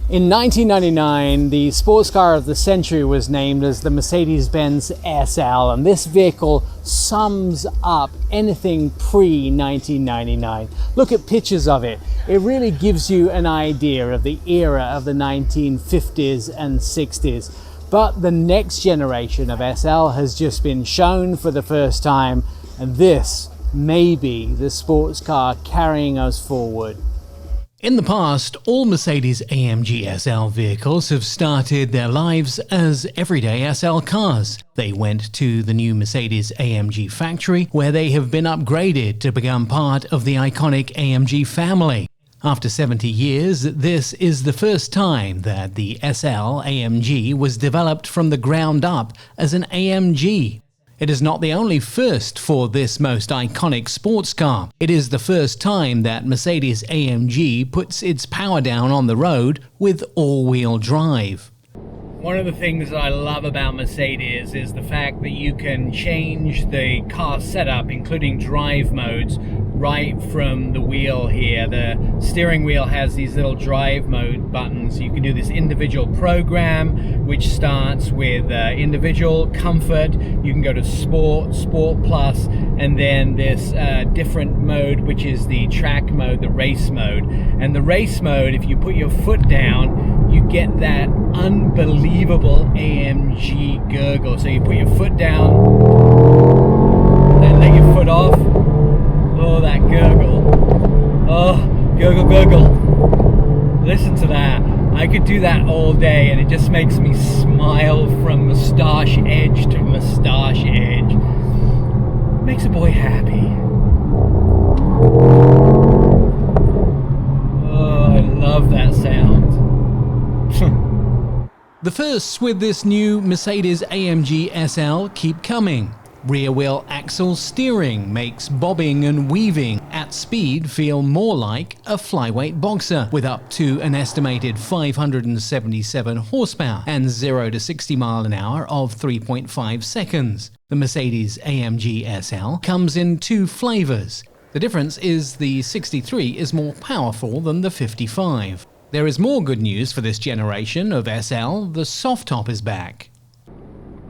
In 1999, the sports car of the century was named as the Mercedes-Benz SL, and this vehicle sums up anything pre-1999. Look at pictures of it. It really gives you an idea of the era of the 1950s and 60s. But the next generation of SL has just been shown for the first time, and this may be the sports car carrying us forward. In the past, all Mercedes AMG SL vehicles have started their lives as everyday SL cars. They went to the new Mercedes AMG factory, where they have been upgraded to become part of the iconic AMG family. After 70 years, this is the first time that the SL AMG was developed from the ground up as an AMG. It is not the only first for this most iconic sports car. It is the first time that Mercedes AMG puts its power down on the road with all-wheel drive. One of the things that I love about Mercedes is the fact that you can change the car setup, including drive modes, right from the wheel here. The steering wheel has these little drive mode buttons. You can do this individual program, which starts with individual, comfort. You can go to sport, sport plus, and then this different mode, which is the track mode, the race mode. And the race mode, if you put your foot down, you get that unbelievable AMG gurgle. So you put your foot down, then let your foot off. Oh, that gurgle. Oh, gurgle, gurgle. Listen to that. I could do that all day, and it just makes me smile from mustache edge to mustache edge. Makes a boy happy. Oh, I love that sound. The firsts with this new Mercedes AMG SL keep coming. Rear-wheel axle steering makes bobbing and weaving at speed feel more like a flyweight boxer, with up to an estimated 577 horsepower and 0 to 60 miles an hour of 3.5 seconds. The Mercedes AMG SL comes in two flavors. The difference is the 63 is more powerful than the 55. There is more good news for this generation of SL. The soft top is back.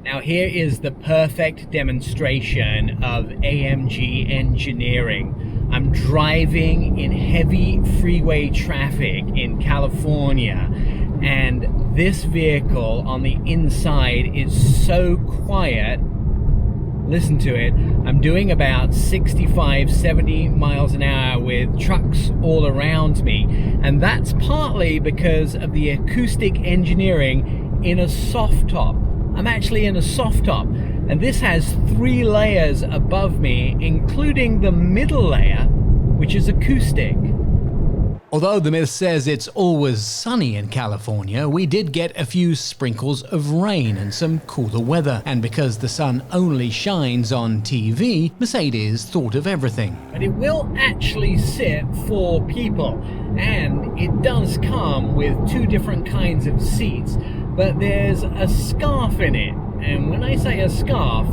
Now here is the perfect demonstration of AMG engineering. I'm driving in heavy freeway traffic in California, and this vehicle on the inside is so quiet. Listen to it. I'm doing about 65, 70 miles an hour with trucks all around me, and that's partly because of the acoustic engineering in a soft top. I'm actually in a soft top, and this has 3 layers above me, including the middle layer, which is acoustic. Although the myth says it's always sunny in California, we did get a few sprinkles of rain and some cooler weather. And because the sun only shines on TV, Mercedes thought of everything. But it will actually sit 4 people, and it does come with 2 different kinds of seats, but there's a scarf in it. And when I say a scarf,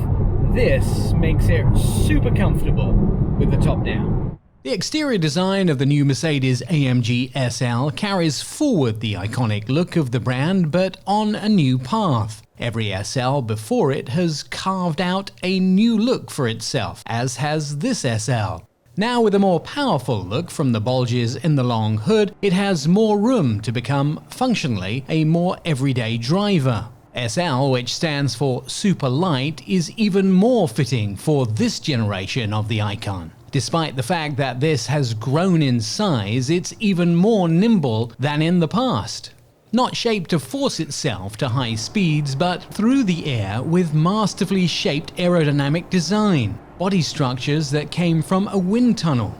this makes it super comfortable with the top down. The exterior design of the new Mercedes AMG SL carries forward the iconic look of the brand, but on a new path. Every SL before it has carved out a new look for itself, as has this SL. Now with a more powerful look from the bulges in the long hood, it has more room to become functionally a more everyday driver. SL, which stands for super light, is even more fitting for this generation of the icon. Despite the fact that this has grown in size, it's even more nimble than in the past. Not shaped to force itself to high speeds, but through the air with masterfully shaped aerodynamic design. Body structures that came from a wind tunnel.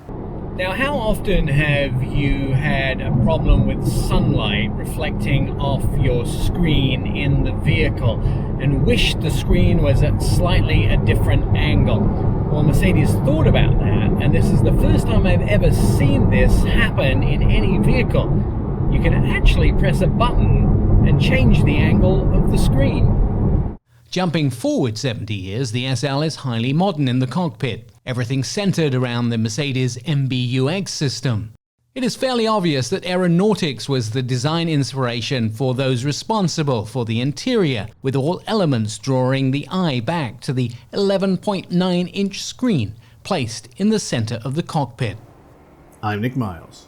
Now, how often have you had a problem with sunlight reflecting off your screen in the vehicle and wished the screen was at slightly a different angle? Well, Mercedes thought about that, and this is the first time I've ever seen this happen in any vehicle. You can actually press a button and change the angle of the screen. Jumping forward 70 years, the SL is highly modern in the cockpit. Everything centered around the Mercedes Amg system. It is fairly obvious that aeronautics was the design inspiration for those responsible for the interior, with all elements drawing the eye back to the 11.9-inch screen placed in the center of the cockpit. I'm Nick Miles.